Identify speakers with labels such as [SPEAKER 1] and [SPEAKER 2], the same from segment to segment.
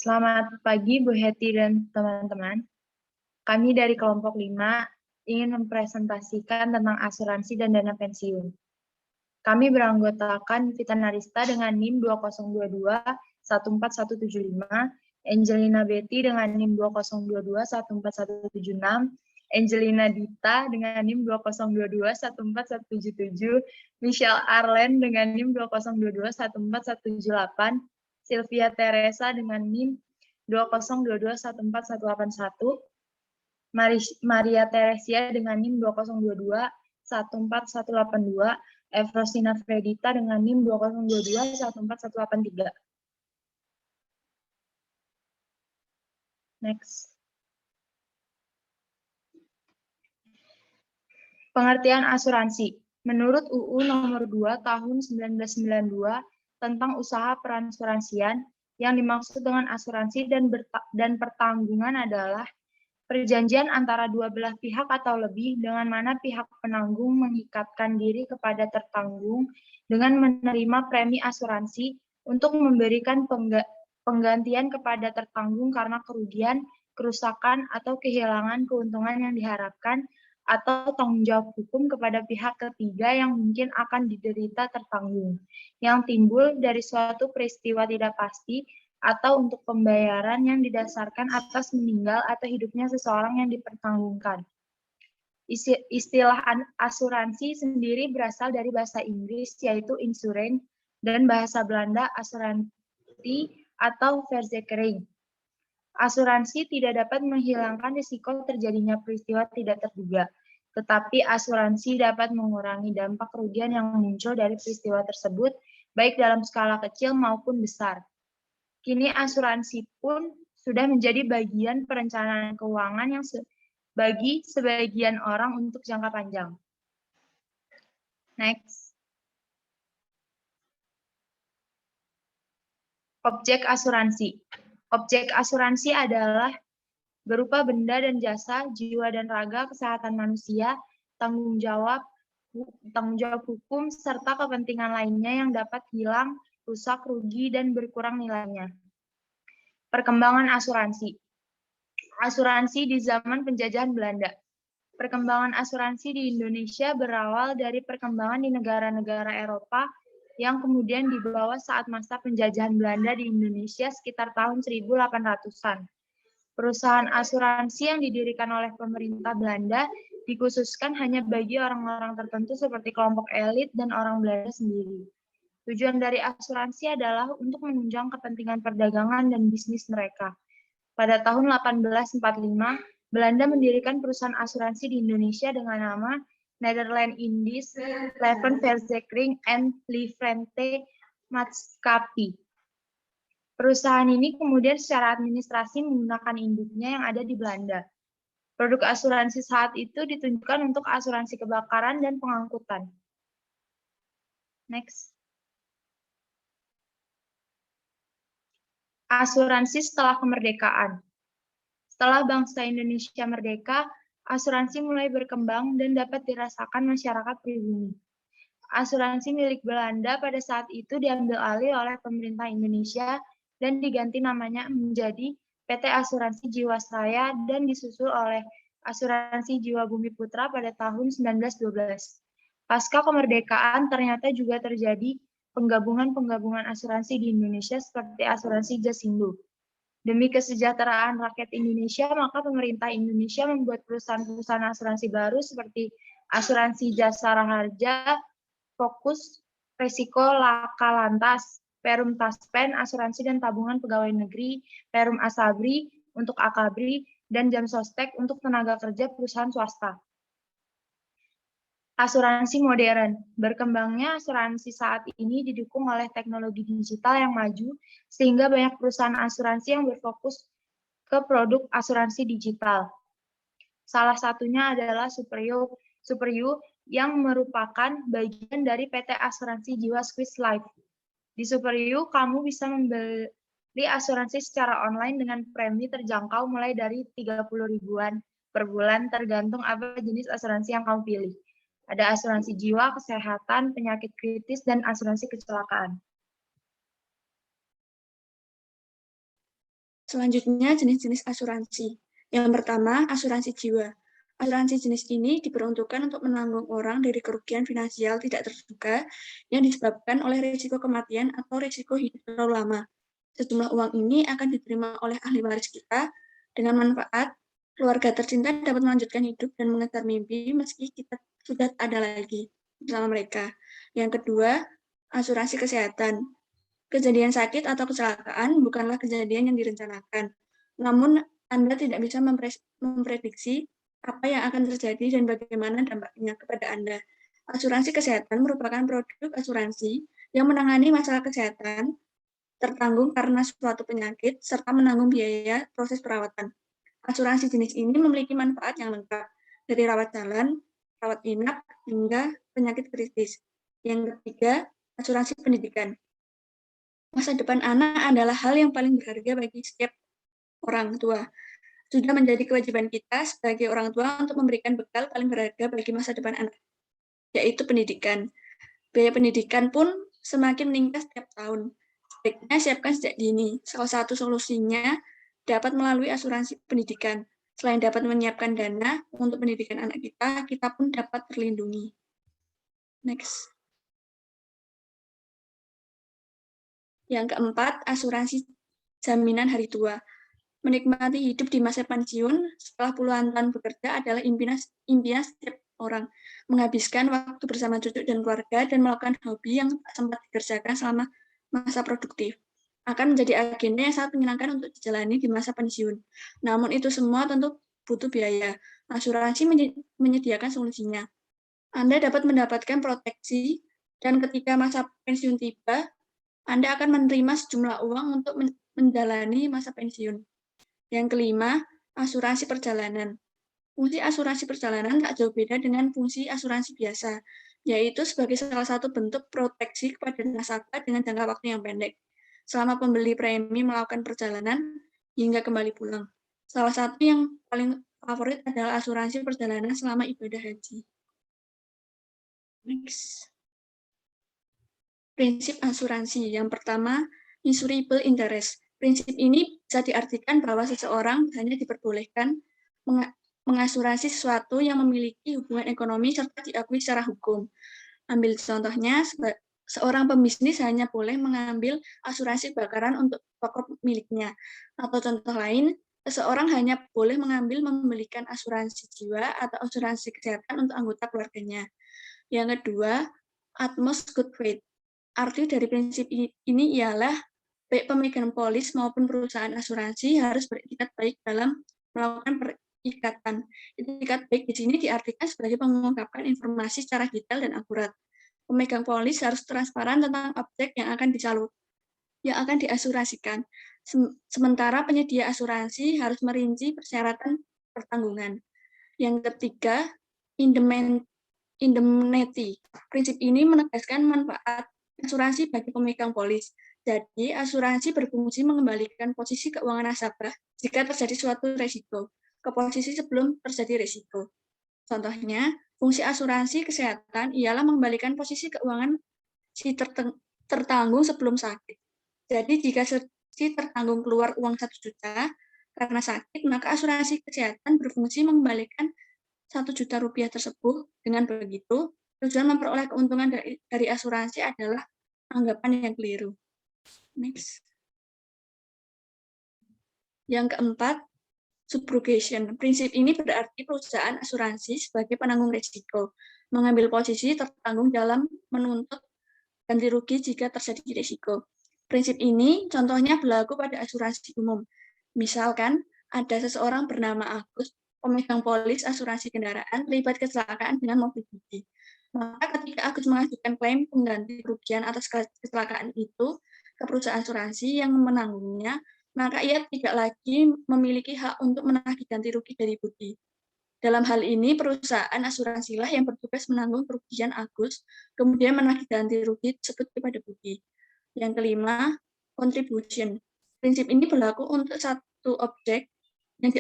[SPEAKER 1] Selamat pagi Bu Heti dan teman-teman. Kami dari kelompok 5 ingin mempresentasikan tentang asuransi dan dana pensiun. Kami beranggotakan Vita Narista dengan NIM 2022-14175, Angelina Betty dengan NIM 2022-14176, Angelina Dita dengan NIM 2022-14177, Michelle Arlen dengan NIM 2022-14178, Sylvia Teresa dengan NIM 2022-14181, Maria Teresia dengan NIM 2022-14182, Efrosina Fredita dengan NIM 2022-14183. Next. Pengertian asuransi. Menurut UU nomor 2 tahun 1992 tentang usaha peransuransian, yang dimaksud dengan asuransi dan pertanggungan adalah perjanjian antara dua belah pihak atau lebih dengan mana pihak penanggung mengikatkan diri kepada tertanggung dengan menerima premi asuransi untuk memberikan penggantian kepada tertanggung karena kerugian, kerusakan, atau kehilangan keuntungan yang diharapkan atau tanggung jawab hukum kepada pihak ketiga yang mungkin akan diderita tertanggung, yang timbul dari suatu peristiwa tidak pasti atau untuk pembayaran yang didasarkan atas meninggal atau hidupnya seseorang yang dipertanggungkan. Istilah asuransi sendiri berasal dari bahasa Inggris, yaitu insurance, dan bahasa Belanda asuransi atau verzekering. Asuransi tidak dapat menghilangkan risiko terjadinya peristiwa tidak terduga, tetapi asuransi dapat mengurangi dampak kerugian yang muncul dari peristiwa tersebut, baik dalam skala kecil maupun besar. Kini asuransi pun sudah menjadi bagian perencanaan keuangan yang bagi sebagian orang untuk jangka panjang. Next. Objek asuransi. Objek asuransi adalah berupa benda dan jasa, jiwa dan raga, kesehatan manusia, tanggung jawab hukum, serta kepentingan lainnya yang dapat hilang, rusak, rugi, dan berkurang nilainya. Perkembangan asuransi. Asuransi di zaman penjajahan Belanda. Perkembangan asuransi di Indonesia berawal dari perkembangan di negara-negara Eropa yang kemudian dibawa saat masa penjajahan Belanda di Indonesia sekitar tahun 1800-an. Perusahaan asuransi yang didirikan oleh pemerintah Belanda dikhususkan hanya bagi orang-orang tertentu seperti kelompok elit dan orang Belanda sendiri. Tujuan dari asuransi adalah untuk menunjang kepentingan perdagangan dan bisnis mereka. Pada tahun 1845, Belanda mendirikan perusahaan asuransi di Indonesia dengan nama Nederland-Indisch Levensverzekering en Livrente Maatschappij. Perusahaan ini kemudian secara administrasi menggunakan induknya yang ada di Belanda. Produk asuransi saat itu ditunjukkan untuk asuransi kebakaran dan pengangkutan. Next. Asuransi setelah kemerdekaan. Setelah bangsa Indonesia merdeka, asuransi mulai berkembang dan dapat dirasakan masyarakat pribumi. Asuransi milik Belanda pada saat itu diambil alih oleh pemerintah Indonesia dan diganti namanya menjadi PT Asuransi Jiwasraya dan disusul oleh Asuransi Jiwa Bumi Putra pada tahun 1912. Pasca kemerdekaan ternyata juga terjadi penggabungan asuransi di Indonesia seperti asuransi Jasindo. Demi kesejahteraan rakyat Indonesia, maka pemerintah Indonesia membuat perusahaan-perusahaan asuransi baru seperti Asuransi Jasara Harja, Fokus, Resiko Laka Lantas, Perum Taspen, Asuransi dan Tabungan Pegawai Negeri, Perum Asabri untuk Akabri, dan Jam Sostek untuk tenaga kerja perusahaan swasta. Asuransi modern. Berkembangnya asuransi saat ini didukung oleh teknologi digital yang maju, sehingga banyak perusahaan asuransi yang berfokus ke produk asuransi digital. Salah satunya adalah Superiu yang merupakan bagian dari PT Asuransi Jiwa Swiss Life. Di Superiu, kamu bisa membeli asuransi secara online dengan premi terjangkau mulai dari 30 ribuan per bulan, tergantung apa jenis asuransi yang kamu pilih. Ada asuransi jiwa, kesehatan, penyakit kritis, dan asuransi kecelakaan.
[SPEAKER 2] Selanjutnya, jenis-jenis asuransi. Yang pertama, asuransi jiwa. Asuransi jenis ini diperuntukkan untuk menanggung orang dari kerugian finansial tidak terduga yang disebabkan oleh risiko kematian atau risiko hidup terlalu lama. Sejumlah uang ini akan diterima oleh ahli waris kita dengan manfaat keluarga tercinta dapat melanjutkan hidup dan mengejar mimpi meski kita sudah tak ada lagi bersama mereka. Yang kedua, asuransi kesehatan. Kejadian sakit atau kecelakaan bukanlah kejadian yang direncanakan, namun Anda tidak bisa memprediksi apa yang akan terjadi dan bagaimana dampaknya kepada Anda. Asuransi kesehatan merupakan produk asuransi yang menangani masalah kesehatan tertanggung karena suatu penyakit, serta menanggung biaya proses perawatan. Asuransi jenis ini memiliki manfaat yang lengkap, dari rawat jalan, rawat inap, hingga penyakit kritis. Yang ketiga, asuransi pendidikan. Masa depan anak adalah hal yang paling berharga bagi setiap orang tua. Sudah menjadi kewajiban kita sebagai orang tua untuk memberikan bekal paling berharga bagi masa depan anak, yaitu pendidikan. Biaya pendidikan pun semakin meningkat setiap tahun. Sebaiknya siapkan sejak dini. Salah satu solusinya dapat melalui asuransi pendidikan. Selain dapat menyiapkan dana untuk pendidikan anak kita, kita pun dapat terlindungi. Next. Yang keempat, asuransi jaminan hari tua. Menikmati hidup di masa pensiun setelah puluhan tahun bekerja adalah impian setiap orang. Menghabiskan waktu bersama cucu dan keluarga dan melakukan hobi yang tak sempat dikerjakan selama masa produktif akan menjadi agenda yang sangat menyenangkan untuk dijalani di masa pensiun. Namun itu semua tentu butuh biaya. Asuransi menyediakan solusinya. Anda dapat mendapatkan proteksi dan ketika masa pensiun tiba, Anda akan menerima sejumlah uang untuk menjalani masa pensiun. Yang kelima, asuransi perjalanan. Fungsi asuransi perjalanan tak jauh beda dengan fungsi asuransi biasa, yaitu sebagai salah satu bentuk proteksi kepada nasabah dengan jangka waktu yang pendek, selama pembeli premi melakukan perjalanan hingga kembali pulang. Salah satu yang paling favorit adalah asuransi perjalanan selama ibadah haji. Next. Prinsip asuransi. Yang pertama, insurable interest. Prinsip ini bisa diartikan bahwa seseorang hanya diperbolehkan mengasuransi sesuatu yang memiliki hubungan ekonomi serta diakui secara hukum. Ambil contohnya, seorang pembisnis hanya boleh mengambil asuransi kebakaran untuk toko miliknya. Atau contoh lain, seseorang hanya boleh membelikan asuransi jiwa atau asuransi kesehatan untuk anggota keluarganya. Yang kedua, utmost good faith. Arti dari prinsip ini ialah baik pemegang polis maupun perusahaan asuransi harus beretikat baik dalam melakukan perikatan. Etikat baik di sini diartikan sebagai mengungkapkan informasi secara detail dan akurat. Pemegang polis harus transparan tentang objek yang akan diasuransikan. Sementara penyedia asuransi harus merinci persyaratan pertanggungan. Yang ketiga, indemnity. Prinsip ini menegaskan manfaat asuransi bagi pemegang polis. Jadi, asuransi berfungsi mengembalikan posisi keuangan nasabah jika terjadi suatu risiko ke posisi sebelum terjadi risiko. Contohnya, fungsi asuransi kesehatan ialah mengembalikan posisi keuangan si tertanggung sebelum sakit. Jadi, jika si tertanggung keluar uang 1 juta karena sakit, maka asuransi kesehatan berfungsi mengembalikan 1 juta rupiah tersebut. Dengan begitu, tujuan memperoleh keuntungan dari asuransi adalah anggapan yang keliru. Next. Yang keempat, subrogation. Prinsip ini berarti perusahaan asuransi sebagai penanggung risiko, mengambil posisi tertanggung dalam menuntut ganti rugi jika terjadi risiko. Prinsip ini contohnya berlaku pada asuransi umum. Misalkan ada seseorang bernama Agus, pemegang polis asuransi kendaraan, terlibat kecelakaan dengan mobil bodi. Maka ketika Agus mengajukan klaim pengganti kerugian atas kecelakaan itu ke perusahaan asuransi yang menanggungnya, maka ia tidak lagi memiliki hak untuk menagih ganti rugi dari bodi. Dalam hal ini, perusahaan asuransilah yang bertugas menanggung kerugian Agus, kemudian menagih ganti rugi tersebut kepada bodi. Yang kelima, contribution. Prinsip ini berlaku untuk satu objek yang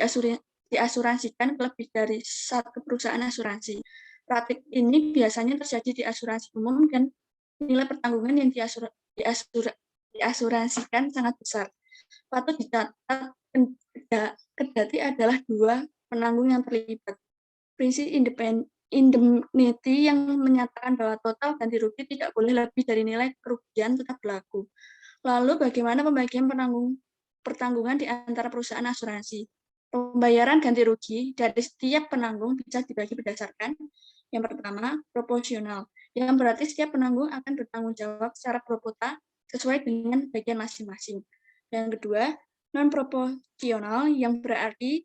[SPEAKER 2] diasuransikan lebih dari satu perusahaan asuransi. Praktik ini biasanya terjadi di asuransi umum dan nilai pertanggungan yang diasuransikan sangat besar. Patut dicatat Kendati adalah dua penanggung yang terlibat. Prinsip indemnity yang menyatakan bahwa total ganti rugi tidak boleh lebih dari nilai kerugian tetap berlaku. Lalu bagaimana pembagian pertanggungan di antara perusahaan asuransi? Pembayaran ganti rugi dari setiap penanggung bisa dibagi berdasarkan yang pertama, proporsional, yang berarti setiap penanggung akan bertanggung jawab secara pro-rata sesuai dengan bagian masing-masing. Yang kedua, non-proporsional, yang berarti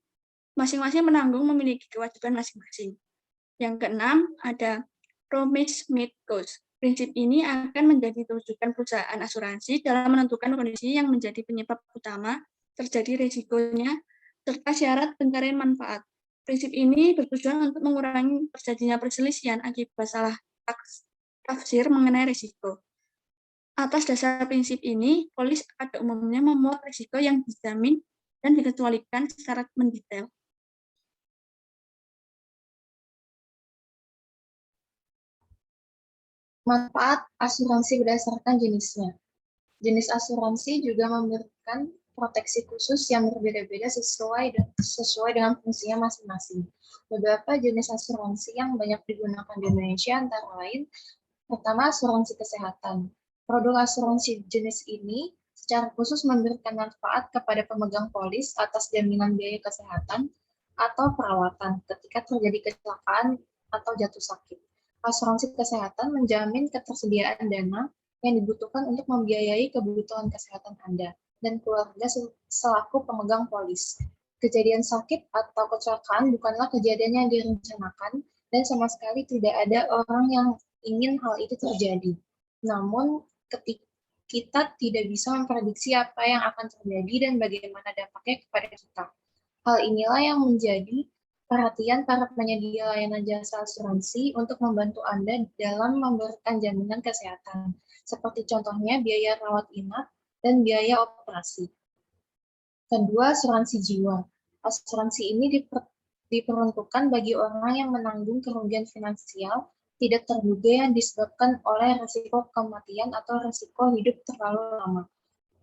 [SPEAKER 2] masing-masing penanggung memiliki kewajiban masing-masing. Yang keenam, ada promise made cost. Prinsip ini akan menjadi rujukan perusahaan asuransi dalam menentukan kondisi yang menjadi penyebab utama terjadi risikonya, serta syarat pencarian manfaat. Prinsip ini bertujuan untuk mengurangi terjadinya perselisihan akibat salah tafsir mengenai risiko. Atas dasar prinsip ini, polis pada umumnya memuat risiko yang dijamin dan dikecualikan secara mendetail.
[SPEAKER 3] Manfaat asuransi berdasarkan jenisnya. Jenis asuransi juga memberikan proteksi khusus yang berbeda-beda sesuai dengan fungsinya masing-masing. Beberapa jenis asuransi yang banyak digunakan di Indonesia antara lain, pertama asuransi kesehatan. Produk asuransi jenis ini secara khusus memberikan manfaat kepada pemegang polis atas jaminan biaya kesehatan atau perawatan ketika terjadi kecelakaan atau jatuh sakit. Asuransi kesehatan menjamin ketersediaan dana yang dibutuhkan untuk membiayai kebutuhan kesehatan Anda dan keluarga selaku pemegang polis. Kejadian sakit atau kecelakaan bukanlah kejadian yang direncanakan dan sama sekali tidak ada orang yang ingin hal itu terjadi. Namun, ketika kita tidak bisa memprediksi apa yang akan terjadi dan bagaimana dampaknya kepada kita. Hal inilah yang menjadi perhatian para penyedia layanan jasa asuransi untuk membantu Anda dalam memberikan jaminan kesehatan, seperti contohnya biaya rawat inap dan biaya operasi. Kedua, asuransi jiwa. Asuransi ini diperuntukkan bagi orang yang menanggung kerugian finansial tidak terduga yang disebabkan oleh risiko kematian atau risiko hidup terlalu lama.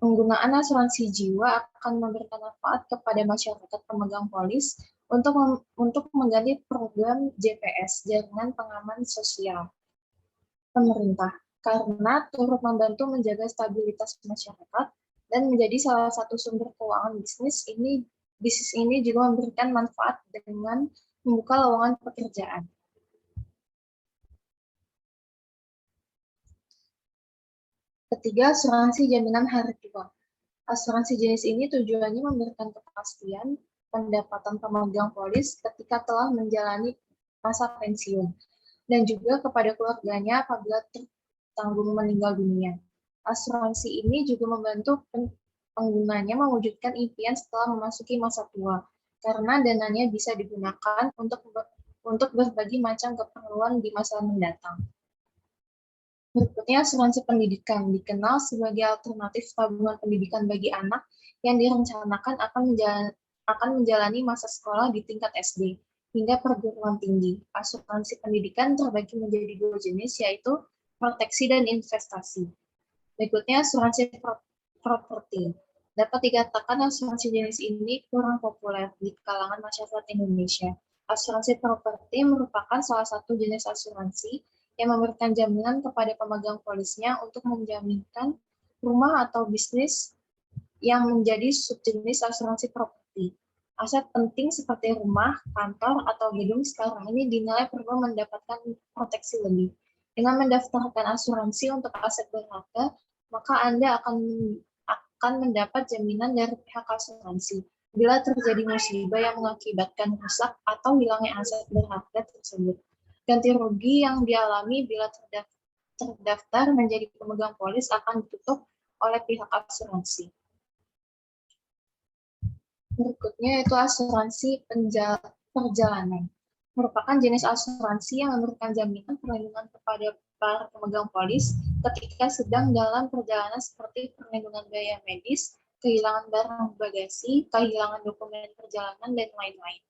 [SPEAKER 3] Penggunaan asuransi jiwa akan memberikan manfaat kepada masyarakat pemegang polis untuk mengganti program JPS, Jaringan Pengaman Sosial pemerintah, karena turut membantu menjaga stabilitas masyarakat dan menjadi salah satu sumber keuangan bisnis ini. Bisnis ini juga memberikan manfaat dengan membuka lowongan pekerjaan. Ketiga, asuransi jaminan hari tua. Asuransi jenis ini tujuannya memberikan kepastian pendapatan pemegang polis ketika telah menjalani masa pensiun, dan juga kepada keluarganya apabila tertanggung meninggal dunia. Asuransi ini juga membantu penggunanya mewujudkan impian setelah memasuki masa tua, karena dananya bisa digunakan untuk berbagai macam keperluan di masa mendatang. Berikutnya, asuransi pendidikan dikenal sebagai alternatif tabungan pendidikan bagi anak yang direncanakan akan menjalani masa sekolah di tingkat SD hingga perguruan tinggi. Asuransi pendidikan terbagi menjadi dua jenis, yaitu proteksi dan investasi. Berikutnya, asuransi properti. Dapat dikatakan asuransi jenis ini kurang populer di kalangan masyarakat Indonesia. Asuransi properti merupakan salah satu jenis asuransi yang memberikan jaminan kepada pemegang polisnya untuk menjaminkan rumah atau bisnis yang menjadi subjenis asuransi properti. Aset penting seperti rumah, kantor, atau gedung sekarang ini dinilai perlu mendapatkan proteksi lebih. Dengan mendaftarkan asuransi untuk aset berharga, maka Anda akan mendapat jaminan dari pihak asuransi bila terjadi musibah yang mengakibatkan rusak atau hilangnya aset berharga tersebut. Ganti rugi yang dialami bila terdaftar menjadi pemegang polis akan ditutup oleh pihak asuransi. Berikutnya yaitu asuransi perjalanan. Merupakan jenis asuransi yang memberikan jaminan perlindungan kepada para pemegang polis ketika sedang dalam perjalanan seperti perlindungan biaya medis, kehilangan barang bagasi, kehilangan dokumen perjalanan, dan lain-lain.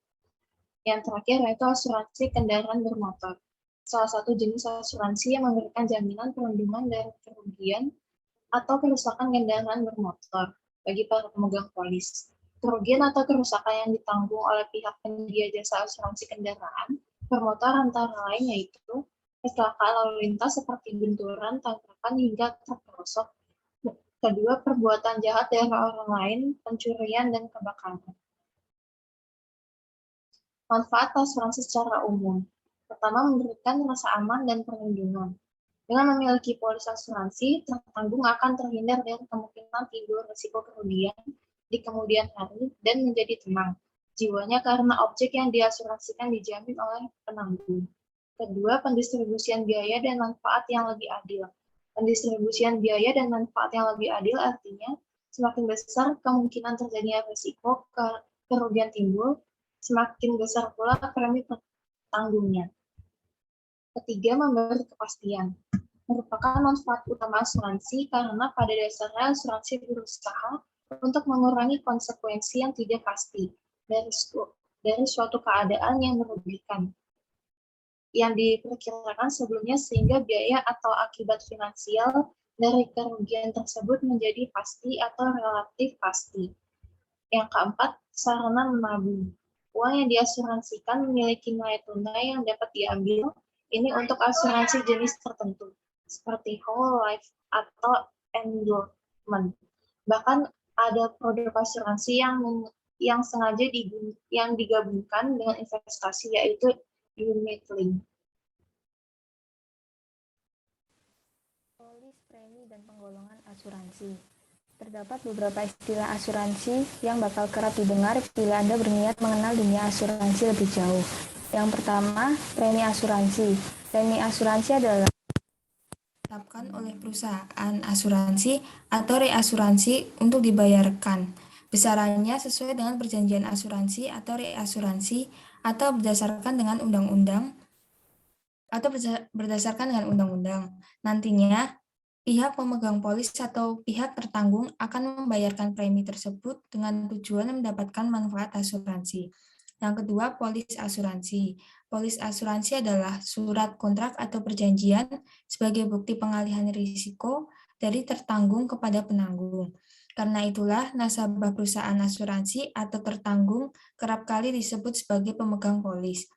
[SPEAKER 3] Yang terakhir yaitu asuransi kendaraan bermotor. Salah satu jenis asuransi yang memberikan jaminan perlindungan dari kerugian atau kerusakan kendaraan bermotor bagi para pemegang polis. Kerugian atau kerusakan yang ditanggung oleh pihak penyedia jasa asuransi kendaraan bermotor antara lain yaitu kecelakaan lalu lintas seperti benturan, tabrakan, hingga terperosok. Kedua, perbuatan jahat dari orang lain, pencurian, dan kebakaran. Manfaat asuransi secara umum. Pertama, memberikan rasa aman dan perlindungan. Dengan memiliki polis asuransi, tertanggung akan terhindar dari kemungkinan timbul risiko kerugian di kemudian hari dan menjadi tenang jiwanya karena objek yang diasuransikan dijamin oleh penanggung. Kedua, pendistribusian biaya dan manfaat yang lebih adil. Pendistribusian biaya dan manfaat yang lebih adil artinya semakin besar kemungkinan terjadinya risiko kerugian timbul, semakin besar pula premi tanggungnya. Ketiga, memberi kepastian. Merupakan manfaat utama asuransi karena pada dasarnya asuransi berusaha untuk mengurangi konsekuensi yang tidak pasti dari suatu keadaan yang merugikan yang diperkirakan sebelumnya sehingga biaya atau akibat finansial dari kerugian tersebut menjadi pasti atau relatif pasti. Yang keempat, sarana menabung. Uang yang diasuransikan memiliki nilai tunai yang dapat diambil ini untuk asuransi jenis tertentu, seperti whole life atau endowment. Bahkan ada produk asuransi yang sengaja digabungkan dengan investasi, yaitu unit link.
[SPEAKER 4] Polis, premi, dan penggolongan asuransi. Terdapat beberapa istilah asuransi yang bakal kerap didengar bila Anda berniat mengenal dunia asuransi lebih jauh. Yang pertama, premi asuransi. Premi asuransi adalah ditetapkan oleh perusahaan asuransi atau reasuransi untuk dibayarkan. Besarannya sesuai dengan perjanjian asuransi atau reasuransi atau berdasarkan dengan undang-undang atau berdasarkan dengan undang-undang. Nantinya, pihak pemegang polis atau pihak tertanggung akan membayarkan premi tersebut dengan tujuan mendapatkan manfaat asuransi. Yang kedua, polis asuransi. Polis asuransi adalah surat kontrak atau perjanjian sebagai bukti pengalihan risiko dari tertanggung kepada penanggung. Karena itulah, nasabah perusahaan asuransi atau tertanggung kerap kali disebut sebagai pemegang polis.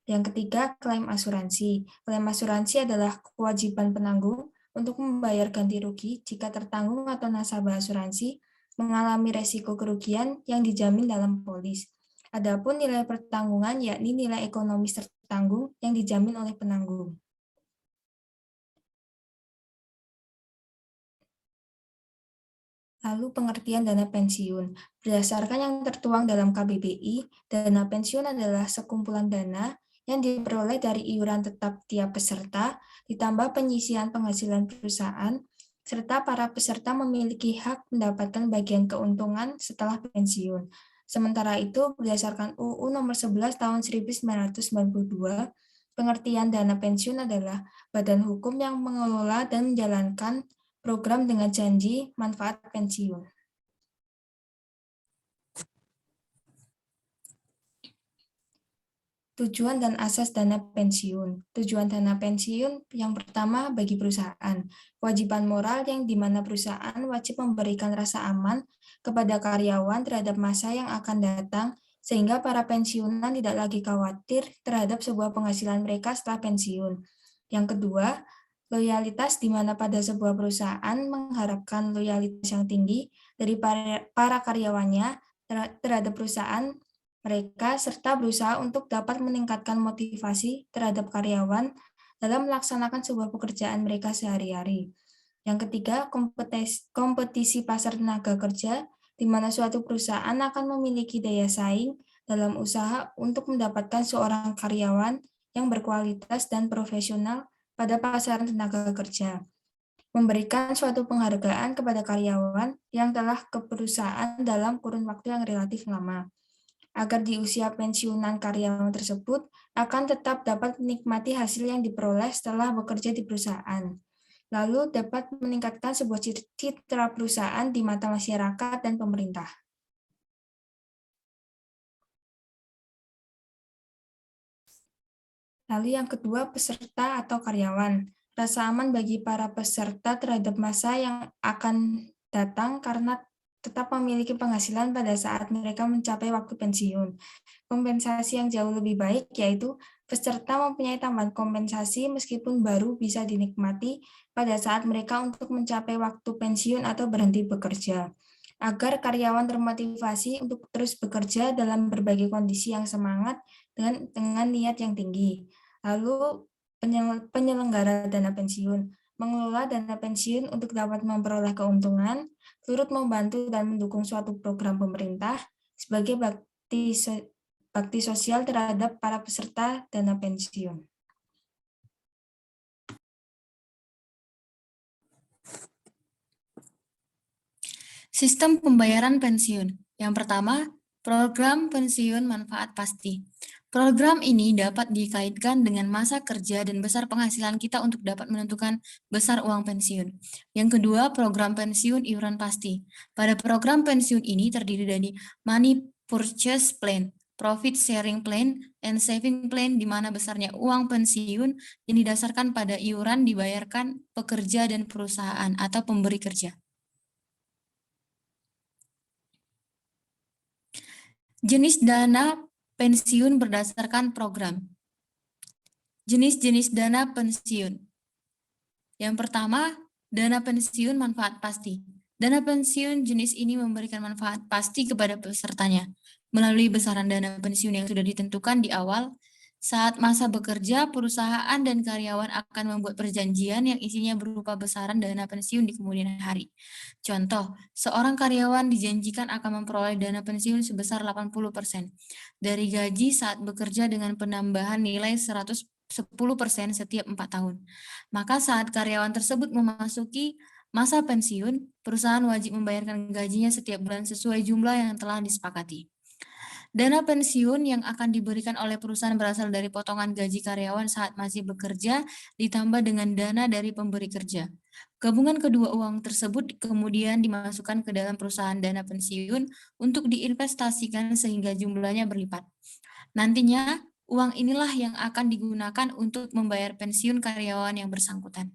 [SPEAKER 4] Yang ketiga, klaim asuransi. Klaim asuransi adalah kewajiban penanggung untuk membayar ganti rugi jika tertanggung atau nasabah asuransi mengalami resiko kerugian yang dijamin dalam polis. Adapun nilai pertanggungan yakni nilai ekonomis tertanggung yang dijamin oleh penanggung. Lalu pengertian dana pensiun. Berdasarkan yang tertuang dalam KBBI, dana pensiun adalah sekumpulan dana yang diperoleh dari iuran tetap tiap peserta, ditambah penyisian penghasilan perusahaan, serta para peserta memiliki hak mendapatkan bagian keuntungan setelah pensiun. Sementara itu, berdasarkan UU Nomor 11 Tahun 1992, pengertian dana pensiun adalah badan hukum yang mengelola dan menjalankan program dengan janji manfaat pensiun. Tujuan dan asas dana pensiun. Tujuan dana pensiun yang pertama bagi perusahaan. Kewajiban moral yang di mana perusahaan wajib memberikan rasa aman kepada karyawan terhadap masa yang akan datang, sehingga para pensiunan tidak lagi khawatir terhadap sebuah penghasilan mereka setelah pensiun. Yang kedua, loyalitas di mana pada sebuah perusahaan mengharapkan loyalitas yang tinggi dari para karyawannya terhadap perusahaan mereka, serta berusaha untuk dapat meningkatkan motivasi terhadap karyawan dalam melaksanakan sebuah pekerjaan mereka sehari-hari. Yang ketiga, kompetisi pasar tenaga kerja, di mana suatu perusahaan akan memiliki daya saing dalam usaha untuk mendapatkan seorang karyawan yang berkualitas dan profesional pada pasaran tenaga kerja. Memberikan suatu penghargaan kepada karyawan yang telah ke perusahaan dalam kurun waktu yang relatif lama, agar di usia pensiunan karyawan tersebut akan tetap dapat menikmati hasil yang diperoleh setelah bekerja di perusahaan. Lalu dapat meningkatkan sebuah citra perusahaan di mata masyarakat dan pemerintah. Lalu yang kedua, peserta atau karyawan. Rasa aman bagi para peserta terhadap masa yang akan datang karena
[SPEAKER 5] tetap memiliki penghasilan pada saat mereka mencapai waktu pensiun. Kompensasi yang jauh lebih baik yaitu peserta mempunyai tambahan kompensasi meskipun baru bisa dinikmati pada saat mereka untuk mencapai waktu pensiun atau berhenti bekerja, agar karyawan termotivasi untuk terus bekerja dalam berbagai kondisi yang semangat dengan niat yang tinggi. Lalu penyelenggara dana pensiun mengelola dana pensiun untuk dapat memperoleh keuntungan, turut membantu dan mendukung suatu program pemerintah sebagai bakti sosial terhadap para peserta dana pensiun.
[SPEAKER 6] Sistem pembayaran pensiun. Yang pertama, program pensiun manfaat pasti. Program ini dapat dikaitkan dengan masa kerja dan besar penghasilan kita untuk dapat menentukan besar uang pensiun. Yang kedua, program pensiun iuran pasti. Pada program pensiun ini terdiri dari money purchase plan, profit sharing plan, and saving plan, di mana besarnya uang pensiun yang didasarkan pada iuran dibayarkan pekerja dan perusahaan atau pemberi kerja. Jenis dana pensiun berdasarkan program. Jenis-jenis dana pensiun. Yang pertama, dana pensiun manfaat pasti. Dana pensiun jenis ini memberikan manfaat pasti kepada pesertanya melalui besaran dana pensiun yang sudah ditentukan di awal. Saat masa bekerja, perusahaan dan karyawan akan membuat perjanjian yang isinya berupa besaran dana pensiun di kemudian hari. Contoh, seorang karyawan dijanjikan akan memperoleh dana pensiun sebesar 80% dari gaji saat bekerja dengan penambahan nilai 110% setiap 4 tahun. Maka saat karyawan tersebut memasuki masa pensiun, perusahaan wajib membayarkan gajinya setiap bulan sesuai jumlah yang telah disepakati. Dana pensiun yang akan diberikan oleh perusahaan berasal dari potongan gaji karyawan saat masih bekerja ditambah dengan dana dari pemberi kerja. Gabungan kedua uang tersebut kemudian dimasukkan ke dalam perusahaan dana pensiun untuk diinvestasikan sehingga jumlahnya berlipat. Nantinya, uang inilah yang akan digunakan untuk membayar pensiun karyawan yang bersangkutan.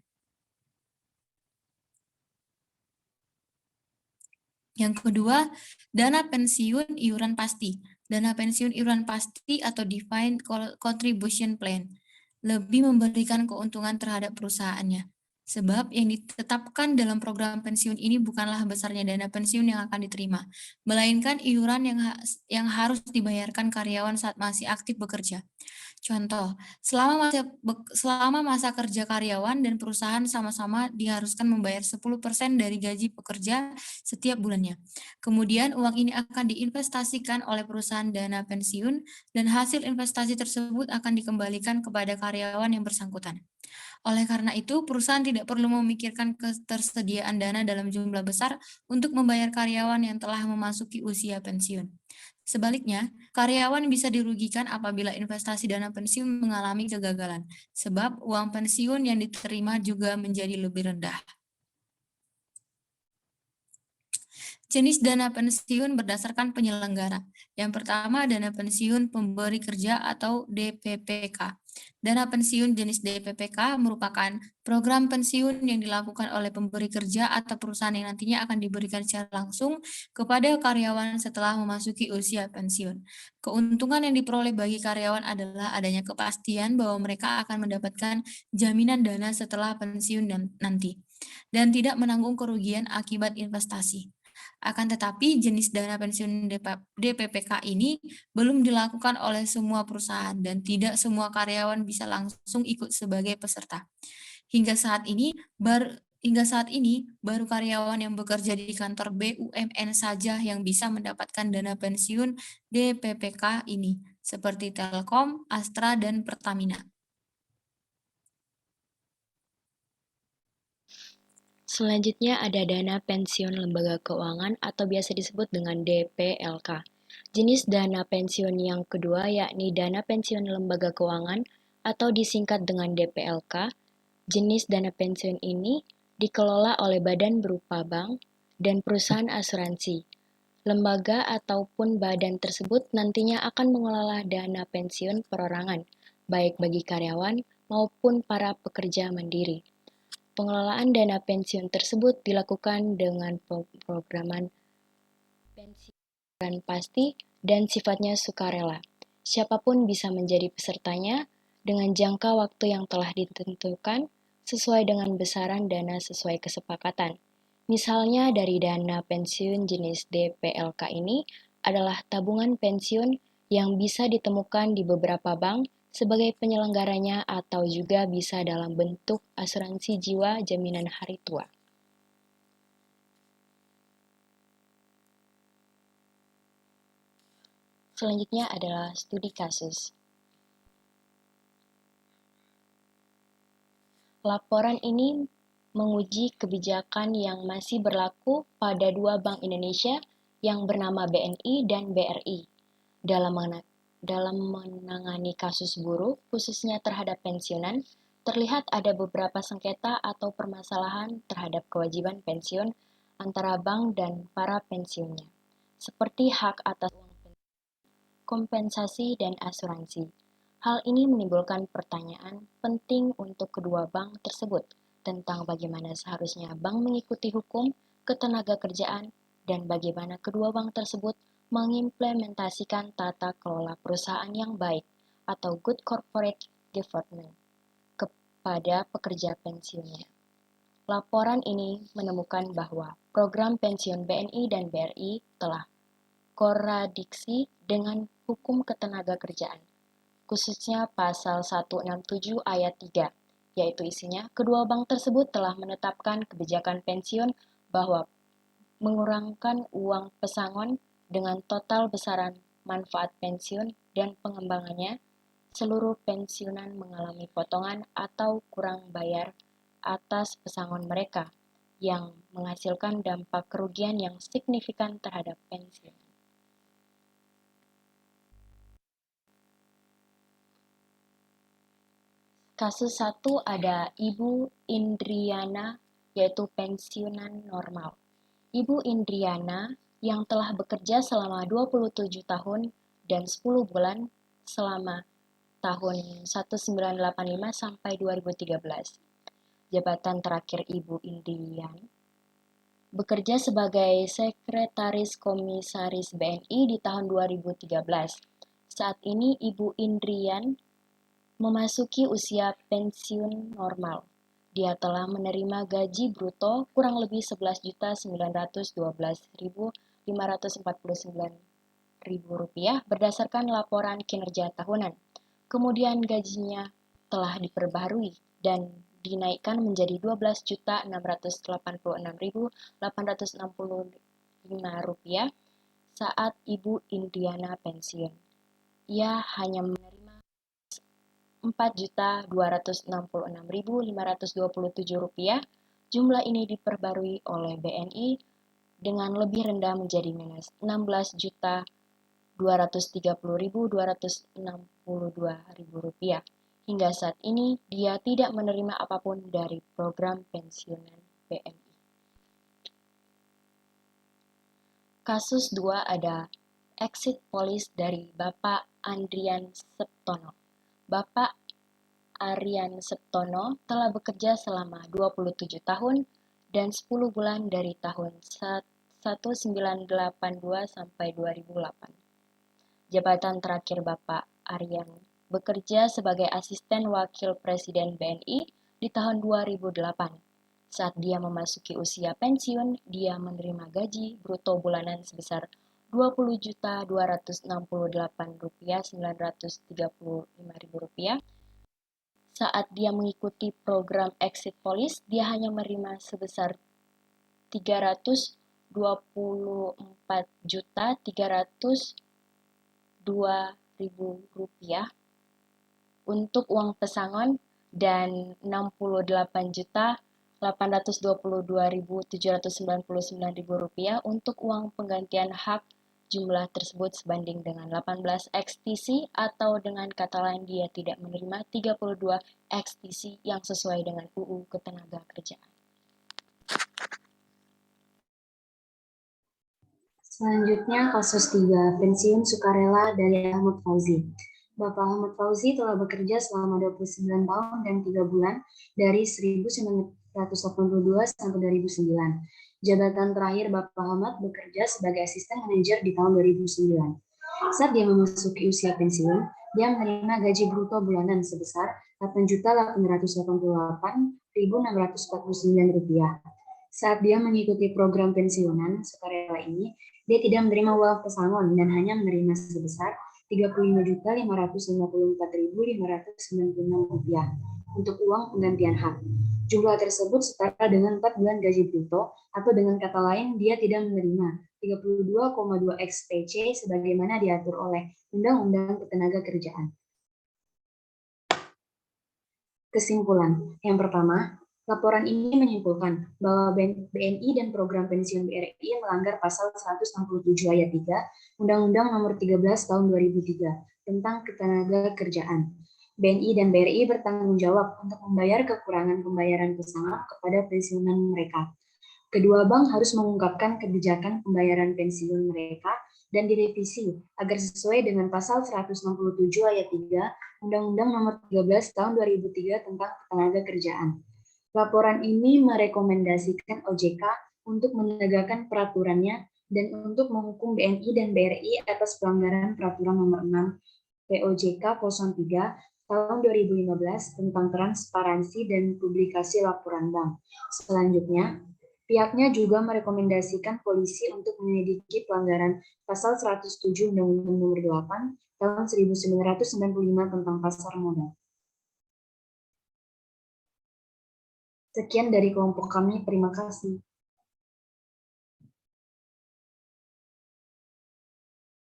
[SPEAKER 6] Yang kedua, dana pensiun iuran pasti. Dana pensiun iuran pasti atau defined contribution plan lebih memberikan keuntungan terhadap perusahaannya. Sebab yang ditetapkan dalam program pensiun ini bukanlah besarnya dana pensiun yang akan diterima, melainkan iuran yang harus dibayarkan karyawan saat masih aktif bekerja. Contoh, selama masa kerja karyawan dan perusahaan sama-sama diharuskan membayar 10% dari gaji pekerja setiap bulannya. Kemudian uang ini akan diinvestasikan oleh perusahaan dana pensiun dan hasil investasi tersebut akan dikembalikan kepada karyawan yang bersangkutan. Oleh karena itu, perusahaan tidak perlu memikirkan ketersediaan dana dalam jumlah besar untuk membayar karyawan yang telah memasuki usia pensiun. Sebaliknya, karyawan bisa dirugikan apabila investasi dana pensiun mengalami kegagalan, sebab uang pensiun yang diterima juga menjadi lebih rendah. Jenis dana pensiun berdasarkan penyelenggara. Yang pertama, dana pensiun pemberi kerja atau DPPK. Dana pensiun jenis DPPK merupakan program pensiun yang dilakukan oleh pemberi kerja atau perusahaan yang nantinya akan diberikan secara langsung kepada karyawan setelah memasuki usia pensiun. Keuntungan yang diperoleh bagi karyawan adalah adanya kepastian bahwa mereka akan mendapatkan jaminan dana setelah pensiun nanti, dan tidak menanggung kerugian akibat investasi. Akan tetapi, jenis dana pensiun DPPK ini belum dilakukan oleh semua perusahaan dan tidak semua karyawan bisa langsung ikut sebagai peserta. Hingga saat ini, baru karyawan yang bekerja di kantor BUMN saja yang bisa mendapatkan dana pensiun DPPK ini, seperti Telkom, Astra, dan Pertamina.
[SPEAKER 7] Selanjutnya ada dana pensiun lembaga keuangan atau biasa disebut dengan DPLK. Jenis dana pensiun yang kedua yakni dana pensiun lembaga keuangan atau disingkat dengan DPLK. Jenis dana pensiun ini dikelola oleh badan berupa bank dan perusahaan asuransi. Lembaga ataupun badan tersebut nantinya akan mengelola dana pensiun perorangan, baik bagi karyawan maupun para pekerja mandiri. Pengelolaan dana pensiun tersebut dilakukan dengan pemrograman pensiun pasti dan sifatnya sukarela. Siapapun bisa menjadi pesertanya dengan jangka waktu yang telah ditentukan sesuai dengan besaran dana sesuai kesepakatan. Misalnya dari dana pensiun jenis DPLK ini adalah tabungan pensiun yang bisa ditemukan di beberapa bank sebagai penyelenggaranya atau juga bisa dalam bentuk asuransi jiwa jaminan hari tua. Selanjutnya adalah studi kasus. Laporan ini menguji kebijakan yang masih berlaku pada dua bank Indonesia yang bernama BNI dan BRI dalam menangani kasus buruh, khususnya terhadap pensiunan. Terlihat ada beberapa sengketa atau permasalahan terhadap kewajiban pensiun antara bank dan para pensiunnya, seperti hak atas uang kompensasi, dan asuransi. Hal ini menimbulkan pertanyaan penting untuk kedua bank tersebut tentang bagaimana seharusnya bank mengikuti hukum ketenagakerjaan dan bagaimana kedua bank tersebut mengimplementasikan tata kelola perusahaan yang baik atau good corporate governance kepada pekerja pensiunnya. Laporan ini menemukan bahwa program pensiun BNI dan BRI telah kontradiksi dengan hukum ketenagakerjaan, khususnya pasal 167 ayat 3, yaitu isinya kedua bank tersebut telah menetapkan kebijakan pensiun bahwa mengurangkan uang pesangon dengan total besaran manfaat pensiun dan pengembangannya, seluruh pensiunan mengalami potongan atau kurang bayar atas pesangon mereka, yang menghasilkan dampak kerugian yang signifikan terhadap pensiun. Kasus 1 ada Ibu Indriana, yaitu pensiunan normal. Ibu Indriana yang telah bekerja selama 27 tahun dan 10 bulan selama tahun 1985 sampai 2013. Jabatan terakhir Ibu Indrian bekerja sebagai Sekretaris Komisaris BNI di tahun 2013. Saat ini Ibu Indrian memasuki usia pensiun normal. Dia telah menerima gaji bruto kurang lebih Rp11.912.549 berdasarkan laporan kinerja tahunan. Kemudian gajinya telah diperbaharui dan dinaikkan menjadi Rp12.686.865 saat Ibu Indiana pensiun. Ia hanya menerima Rp4.266.527. Jumlah ini diperbarui oleh BNI dengan lebih rendah menjadi minus Rp16.230.262. Hingga saat ini, dia tidak menerima apapun dari program pensiunan BNI. Kasus 2 ada exit police dari Bapak Andrian Septono. Bapak Arian Septono telah bekerja selama 27 tahun dan 10 bulan dari tahun 1982 sampai 2008. Jabatan terakhir Bapak Arian bekerja sebagai asisten wakil presiden BNI di tahun 2008. Saat dia memasuki usia pensiun, dia menerima gaji bruto bulanan sebesar Rp28.935.000. Saat dia mengikuti program exit police, dia hanya menerima sebesar Rp302.302.000 untuk uang pesangon dan Rp68.822.799 untuk uang penggantian hak. Jumlah tersebut sebanding dengan 18 XTC atau dengan kata lain dia tidak menerima 32 XTC yang sesuai dengan UU Ketenagakerjaan.
[SPEAKER 8] Selanjutnya kasus 3, pensiun sukarela dari Ahmad Fauzi. Bapak Ahmad Fauzi telah bekerja selama 29 tahun dan 3 bulan dari 1995 sampai 2009. Jabatan terakhir Bapak Ahmad bekerja sebagai asisten manajer di tahun 2009. Saat dia memasuki usia pensiun, dia menerima gaji bruto bulanan sebesar Rp8.888.649. Saat dia mengikuti program pensiunan sukarela ini, dia tidak menerima uang pesangon dan hanya menerima sebesar Rp35.554.596 untuk uang penggantian hak. Jumlah tersebut setara dengan 4 bulan gaji bruto, atau dengan kata lain, dia tidak menerima 32,2 XPC sebagaimana diatur oleh Undang-Undang Ketenagakerjaan. Kesimpulan. Yang pertama, laporan ini menyimpulkan bahwa BNI dan program pensiun BRI melanggar pasal 167 ayat 3 Undang-Undang Nomor 13 Tahun 2003 tentang Ketenagakerjaan. BNI dan BRI bertanggung jawab untuk membayar kekurangan pembayaran pesangon kepada pensiunan mereka. Kedua bank harus mengungkapkan kebijakan pembayaran pensiun mereka dan direvisi agar sesuai dengan pasal 167 ayat 3 Undang-Undang Nomor 13 Tahun 2003 tentang Ketenagakerjaan. Laporan ini merekomendasikan OJK untuk menegakkan peraturannya dan untuk menghukum BNI dan BRI atas pelanggaran Peraturan Nomor 6 POJK 03 tahun 2015 tentang transparansi dan publikasi laporan bank. Selanjutnya, pihaknya juga merekomendasikan polisi untuk menyelidiki pelanggaran pasal 107 Undang-Undang Nomor 8 tahun 1995 tentang pasar modal. Sekian dari kelompok kami, terima kasih.